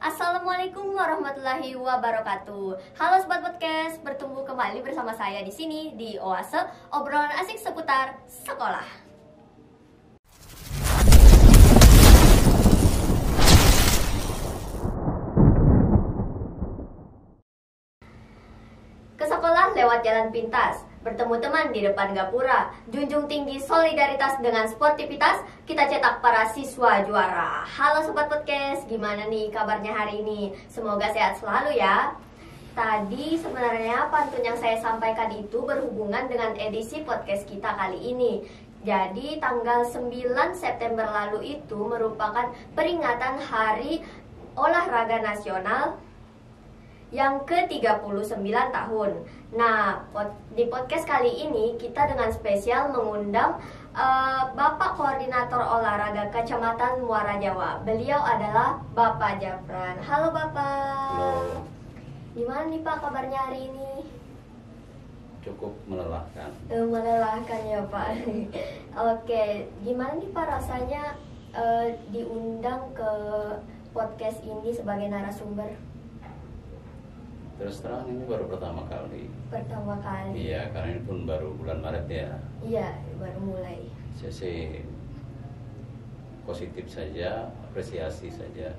Assalamualaikum warahmatullahi wabarakatuh. Halo sobat podcast, bertemu kembali bersama saya di sini di Oase, obrolan asik seputar sekolah. Ke sekolah lewat jalan pintas, bertemu teman di depan gapura, junjung tinggi solidaritas dengan sportivitas, kita cetak para siswa juara. Halo sobat podcast, gimana nih kabarnya hari ini? Semoga sehat selalu ya. Tadi sebenarnya pantun yang saya sampaikan itu berhubungan dengan edisi podcast kita kali ini. Jadi tanggal 9 September lalu itu merupakan peringatan Hari Olahraga Nasional yang ke-39 tahun. Nah, di podcast kali ini kita dengan spesial mengundang Bapak Koordinator Olahraga Kecamatan Muara Jawa. Beliau adalah Bapak Japran. Halo Bapak. Halo. Gimana nih Pak kabarnya hari ini? Cukup melelahkan. Melelahkan ya Pak. Oke, gimana nih Pak rasanya diundang ke podcast ini sebagai narasumber? Terus terang ini baru pertama kali. Pertama kali. Iya, karena ini pun baru bulan Maret ya. Iya, baru mulai. Saya sih positif saja, apresiasi saja.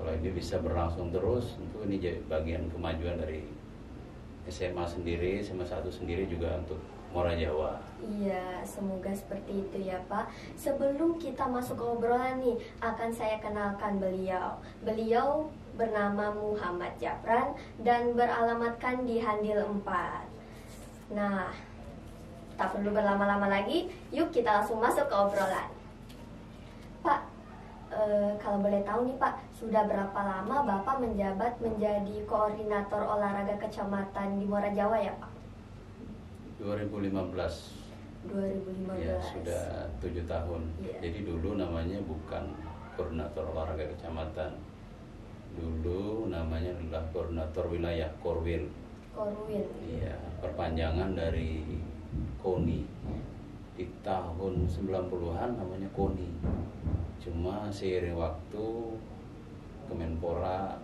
Kalau ini bisa berlangsung terus, tentu ini jadi bagian kemajuan dari SMA sendiri, SMA 1 sendiri juga untuk Muara Jawa. Iya, semoga seperti itu ya Pak. Sebelum kita masuk ke obrolan nih, akan saya kenalkan beliau. Beliau bernama Muhammad Japran dan beralamatkan di Handil 4. Nah, tak perlu berlama-lama lagi, yuk kita langsung masuk ke obrolan. Pak, kalau boleh tahu nih Pak, sudah berapa lama Bapak menjabat menjadi koordinator olahraga kecamatan di Muara Jawa ya Pak? 2015. 2015. Ya, sudah 7 tahun. Iya. Jadi dulu namanya bukan koordinator olahraga kecamatan. Dulu namanya adalah koordinator wilayah Korwil. Korwil. Iya, perpanjangan dari KONI. Di tahun 90-an namanya KONI. Cuma seiring waktu Kemenpora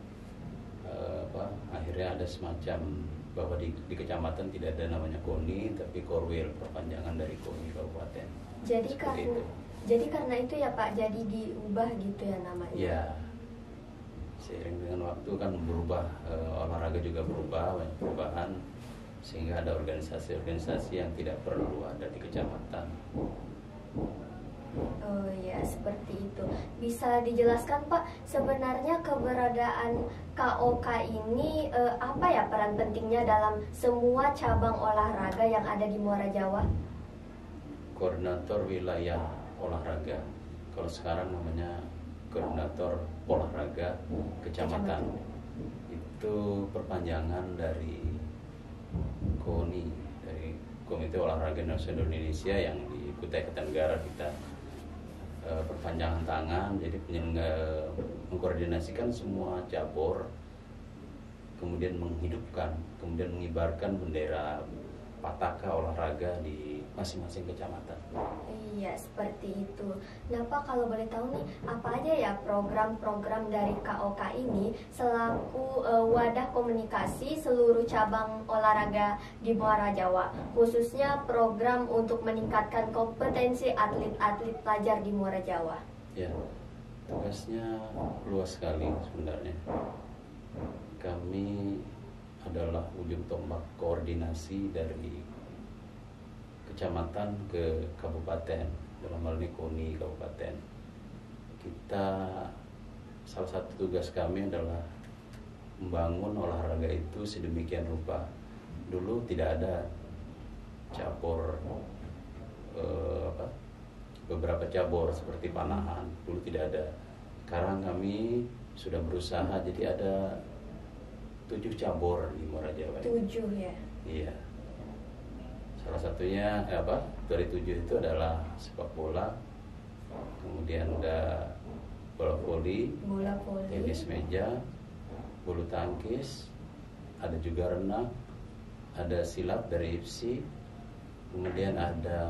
akhirnya ada semacam bahwa di kecamatan tidak ada namanya KONI tapi Korwil, perpanjangan dari KONI kabupaten. Jadi karena itu ya Pak, jadi diubah gitu ya namanya. Iya. Seiring dengan waktu kan berubah, olahraga juga berubah, banyak perubahan, sehingga ada organisasi-organisasi yang tidak perlu ada di kecamatan. Oh ya, seperti itu. Bisa dijelaskan Pak, sebenarnya keberadaan KOK ini apa ya peran pentingnya dalam semua cabang olahraga yang ada di Muara Jawa? Koordinator wilayah olahraga, kalau sekarang namanya koordinator olahraga kecamatan. Itu perpanjangan dari KONI, dari Komite Olahraga Nasional Indonesia yang di Kutai Kartanegara kita perpanjangan tangan, jadi mengkoordinasikan semua cabur, kemudian menghidupkan, kemudian mengibarkan bendera Pataka olahraga di masing-masing kecamatan. Iya, seperti itu. Nah Pak, kalau boleh tahu nih, apa aja ya program-program dari KOK ini selaku wadah komunikasi seluruh cabang olahraga di Muara Jawa, khususnya program untuk meningkatkan kompetensi atlet-atlet pelajar di Muara Jawa? Ya, tugasnya luas sekali sebenarnya. Kami adalah ujung tombak koordinasi dari kecamatan ke kabupaten, dalam hal ini KONI kabupaten. Salah satu tugas kami adalah membangun olahraga itu sedemikian rupa. Dulu tidak ada cabur, beberapa cabur seperti panahan, dulu tidak ada. Sekarang kami sudah berusaha, jadi ada 7 cabur di Muara Jawa. 7 ya? Iya. Salah satunya dari 7 itu adalah sepak bola, kemudian ada bola voli, tenis meja, bulu tangkis, ada juga renang, ada silat dari IPSI, kemudian ada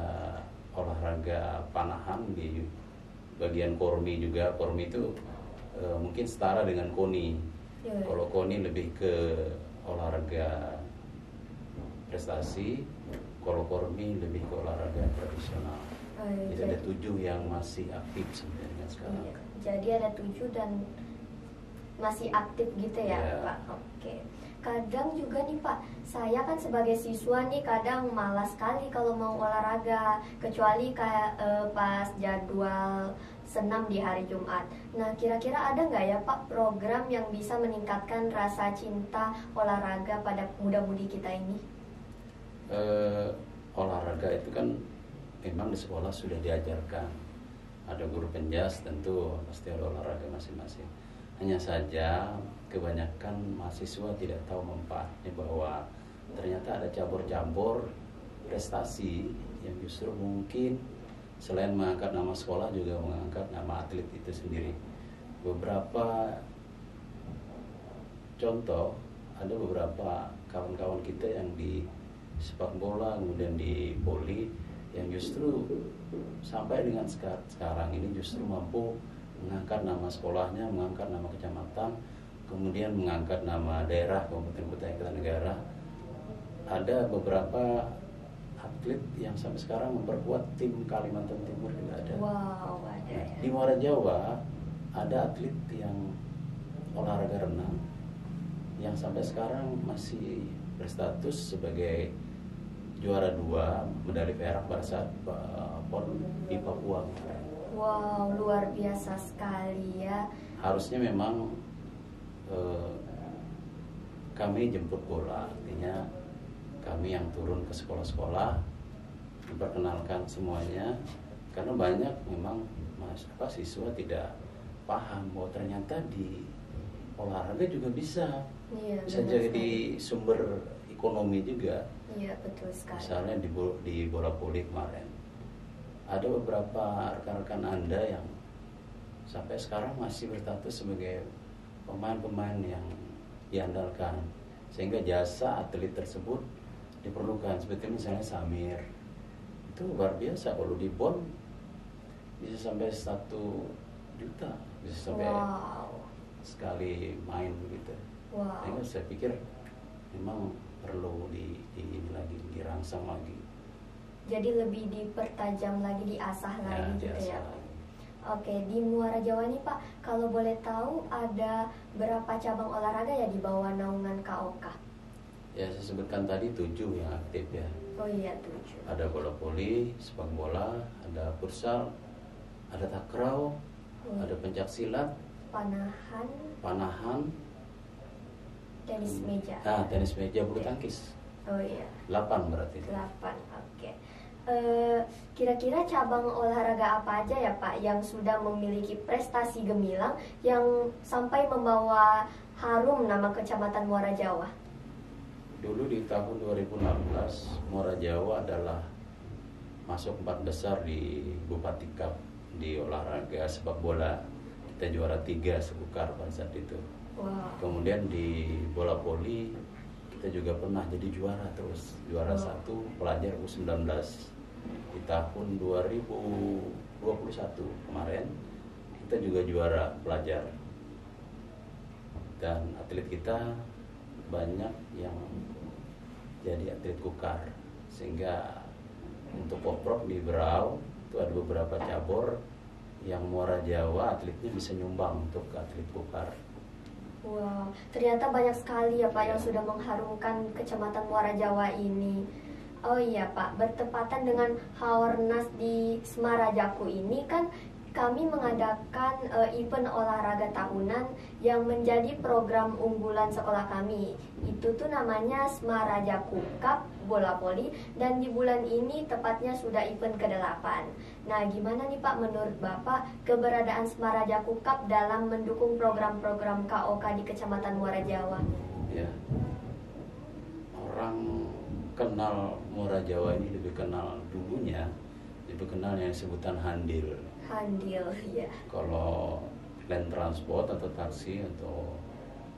olahraga panahan di bagian kormi juga. Kormi itu mungkin setara dengan KONI. Ya. Kalau KONI lebih ke olahraga prestasi, kalau KORMI lebih ke olahraga tradisional. Jadi ada 7 yang masih aktif sebenarnya sekarang. Iya. Jadi ada 7 dan masih aktif gitu ya, Iya. Pak. Oke. Kadang juga nih Pak, saya kan sebagai siswa nih kadang malas sekali kalau mau olahraga, kecuali kayak pas jadwal senam di hari Jumat. Nah, kira-kira ada nggak ya Pak program yang bisa meningkatkan rasa cinta olahraga pada muda-mudi kita ini? Olahraga itu kan memang di sekolah sudah diajarkan. Ada guru penjas, tentu pasti ada olahraga masing-masing. Hanya saja kebanyakan mahasiswa tidak tahu manfaatnya, bahwa ternyata ada cabur-cabur prestasi yang justru mungkin selain mengangkat nama sekolah juga mengangkat nama atlet itu sendiri. Beberapa contoh, ada beberapa kawan-kawan kita yang di sepak bola, kemudian di voli, yang justru sampai dengan sekarang ini justru mampu mengangkat nama sekolahnya, mengangkat nama kecamatan, kemudian mengangkat nama daerah, kabupaten kota negara. Ada beberapa atlet yang sampai sekarang memperkuat tim Kalimantan Timur juga ada. Wow, ada ya. Di Muara Jawa ada atlet yang olahraga renang yang sampai sekarang masih berstatus sebagai juara 2 medali perak pada saat PON di Papua. Wow, luar biasa sekali ya. Harusnya memang kami jemput bola, artinya kami yang turun ke sekolah-sekolah memperkenalkan semuanya, karena banyak memang siswa tidak paham bahwa ternyata di olahraga juga bisa Iya, bisa benar jadi sekali. sumber ekonomi juga. Iya, betul sekali. Misalnya di bola voli kemarin ada beberapa rekan-rekan Anda yang sampai sekarang masih berstatus sebagai pemain-pemain yang diandalkan, sehingga jasa atlet tersebut diperlukan. Seperti misalnya Samir, itu luar biasa, kalau di BON bisa sampai 1 juta, bisa sampai Wow. sekali main begitu. Wow. Sehingga saya pikir memang perlu ini lagi, dirangsang lagi. Jadi lebih dipertajam lagi, diasah lagi gitu diasah ya. lagi. Oke, di Muara Jawa nih Pak, kalau boleh tahu ada berapa cabang olahraga ya di bawah naungan KOK? Ya, saya sebutkan tadi 7 yang aktif ya. Oh iya, 7. Ada bola voli, sepak bola, ada futsal, ada takraw, ada pencak silat, panahan, tenis meja. tenis meja, bulu tangkis. Oh iya, 8 berarti. 8. Oke. Kira-kira cabang olahraga apa aja ya Pak yang sudah memiliki prestasi gemilang yang sampai membawa harum nama Kecamatan Muara Jawa? Dulu di tahun 2016 Muara Jawa adalah masuk 4 besar di Bupati Cup di olahraga sepak bola. Kita juara 3 sekukar pada saat itu. Wow. Kemudian di bola voli kita juga pernah jadi juara terus, juara 1 pelajar U19 di tahun 2021 kemarin. Kita juga juara pelajar, dan atlet kita banyak yang jadi atlet kukar, sehingga untuk Poprov di Berau itu ada beberapa cabur yang Muara Jawa atletnya bisa nyumbang untuk atlet kukar. Wow, ternyata banyak sekali ya Pak yang sudah mengharumkan Kecamatan Muara Jawa ini. Oh iya Pak, bertepatan dengan Haornas di Semarajaku ini kan kami mengadakan event olahraga tahunan yang menjadi program unggulan sekolah kami. Itu tuh namanya Semarajaku Cup bola voli, dan di bulan ini tepatnya sudah event ke-8. Nah, gimana nih Pak menurut Bapak keberadaan Semarajaku Cup dalam mendukung program-program KOK di Kecamatan Muara Jawa? Ya, orang kenal Muara Jawa ini lebih kenal dulunya, lebih kenal yang sebutan handil. Handil, ya. Kalau land transport atau taksi atau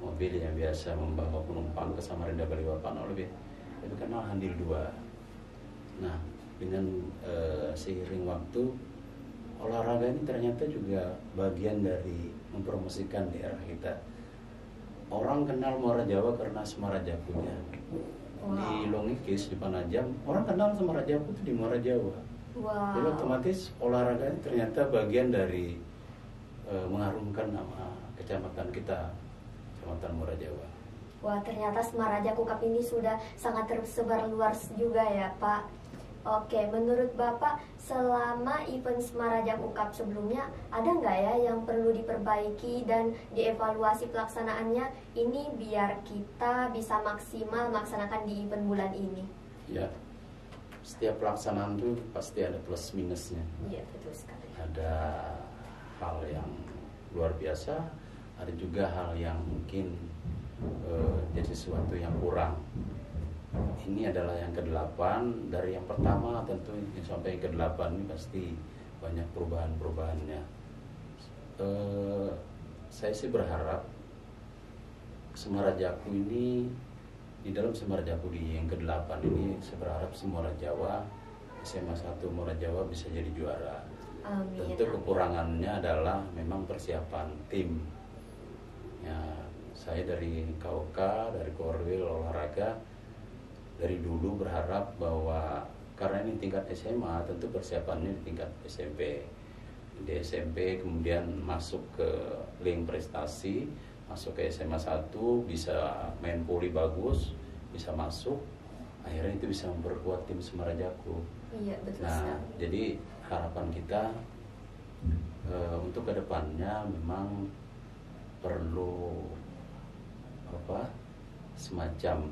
mobil yang biasa membawa penumpang ke Samarinda Balikpapan lebih kenal handil 2. Nah, dengan seiring waktu olahraga ini ternyata juga bagian dari mempromosikan daerah kita. Orang kenal Muara Jawa karena Semara Jakunya. Di Longikis, di Panajam, orang kenal Semara Jaku itu di Muara Jawa. Jadi otomatis olahraga ini ternyata bagian dari mengharumkan nama kecamatan kita, Kecamatan Muara Jawa. Wah, ternyata Semara Jaku Cup ini sudah sangat tersebar luas juga ya, Pak. Oke, menurut Bapak, selama event Semara Jaku Cup sebelumnya, ada nggak ya yang perlu diperbaiki dan dievaluasi pelaksanaannya ini biar kita bisa maksimal melaksanakan di event bulan ini? Ya, setiap pelaksanaan itu pasti ada plus minusnya. Iya, betul sekali. Ada hal yang luar biasa, ada juga hal yang mungkin jadi sesuatu yang kurang. Ini adalah yang ke-8. Dari yang pertama tentu sampai yang ke-8 ini pasti banyak perubahan-perubahannya. Saya sih berharap Semara Jaku ini, di dalam Semara Jaku di yang ke-8 ini, saya berharap Semara Jawa, SMA 1 Muara Jawa bisa jadi juara. Amin. Tentu kekurangannya adalah memang persiapan tim. Ya, saya dari KOK, dari Korwil Olahraga, dari dulu berharap bahwa karena ini tingkat SMA, tentu persiapannya di tingkat SMP. Di SMP kemudian masuk ke link prestasi, masuk ke SMA 1, bisa main voli bagus, bisa masuk, akhirnya itu bisa memperkuat tim Semara Jaku. Iya, betul. Nah, jadi harapan kita untuk kedepannya memang perlu semacam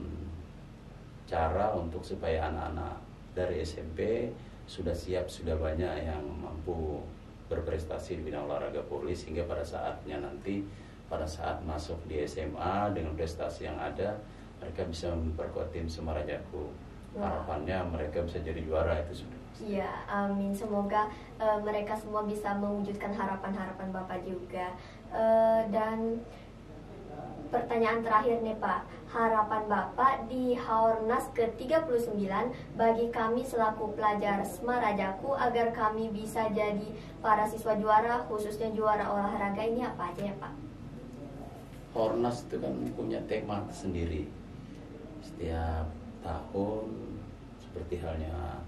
cara untuk supaya anak-anak dari SMP sudah siap, sudah banyak yang mampu berprestasi di bidang olahraga voli, sehingga pada saatnya nanti, pada saat masuk di SMA dengan prestasi yang ada, mereka bisa memperkuat tim Semara Jaku. Harapannya mereka bisa jadi juara, itu sudah. Iya, amin. Semoga mereka semua bisa mewujudkan harapan-harapan Bapak juga. Dan pertanyaan terakhir nih Pak, harapan Bapak di Haornas ke-39 bagi kami selaku pelajar Semara Jaku agar kami bisa jadi para siswa juara, khususnya juara olahraga ini apa aja ya Pak? Haornas itu kan punya tema sendiri. Setiap tahun seperti halnya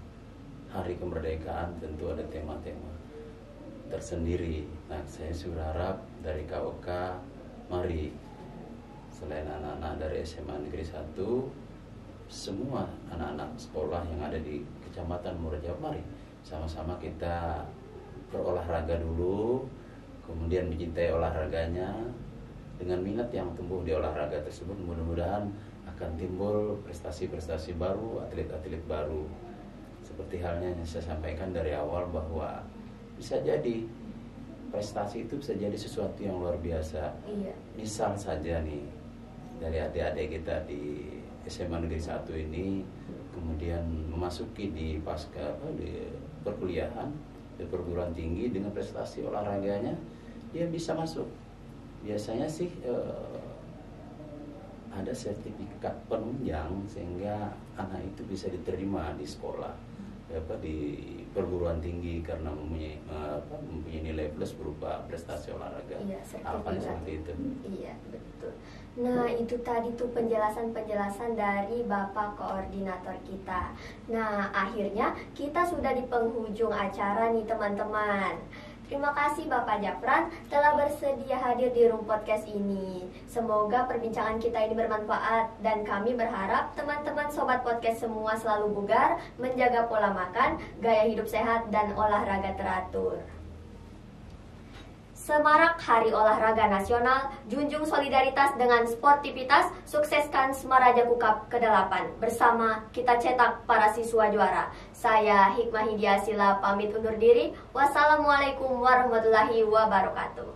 Hari Kemerdekaan tentu ada tema-tema tersendiri. Nah, saya berharap dari KOK, mari selain anak-anak dari SMA Negeri 1, semua anak-anak sekolah yang ada di Kecamatan Muara Jawa, mari sama-sama kita berolahraga dulu, kemudian mencintai olahraganya. Dengan minat yang tumbuh di olahraga tersebut, mudah-mudahan akan timbul prestasi-prestasi baru, atlet-atlet baru. Seperti halnya yang saya sampaikan dari awal, bahwa bisa jadi prestasi itu bisa jadi sesuatu yang luar biasa. Iya. Misal saja nih, dari adik-adik kita di SMA Negeri 1 ini kemudian memasuki di perkuliahan, di perguruan tinggi dengan prestasi olahraganya, dia bisa masuk. Biasanya sih ada sertifikat penunjang sehingga anak itu bisa diterima di sekolah, di perguruan tinggi, karena mempunyai nilai plus berupa prestasi olahraga. Iya, Harapannya seperti itu. Iya, betul. Nah, itu tadi tuh penjelasan-penjelasan dari Bapak Koordinator kita. Nah, akhirnya kita sudah di penghujung acara nih teman-teman. Terima kasih Bapak Japran telah bersedia hadir di Room Podcast ini. Semoga perbincangan kita ini bermanfaat, dan kami berharap teman-teman Sobat Podcast semua selalu bugar, menjaga pola makan, gaya hidup sehat, dan olahraga teratur. Semarak Hari Olahraga Nasional, junjung solidaritas dengan sportivitas, sukseskan Semara Jaku Cup ke-8. Bersama kita cetak para siswa juara. Saya Hikmah Hidiasila pamit undur diri. Wassalamualaikum warahmatullahi wabarakatuh.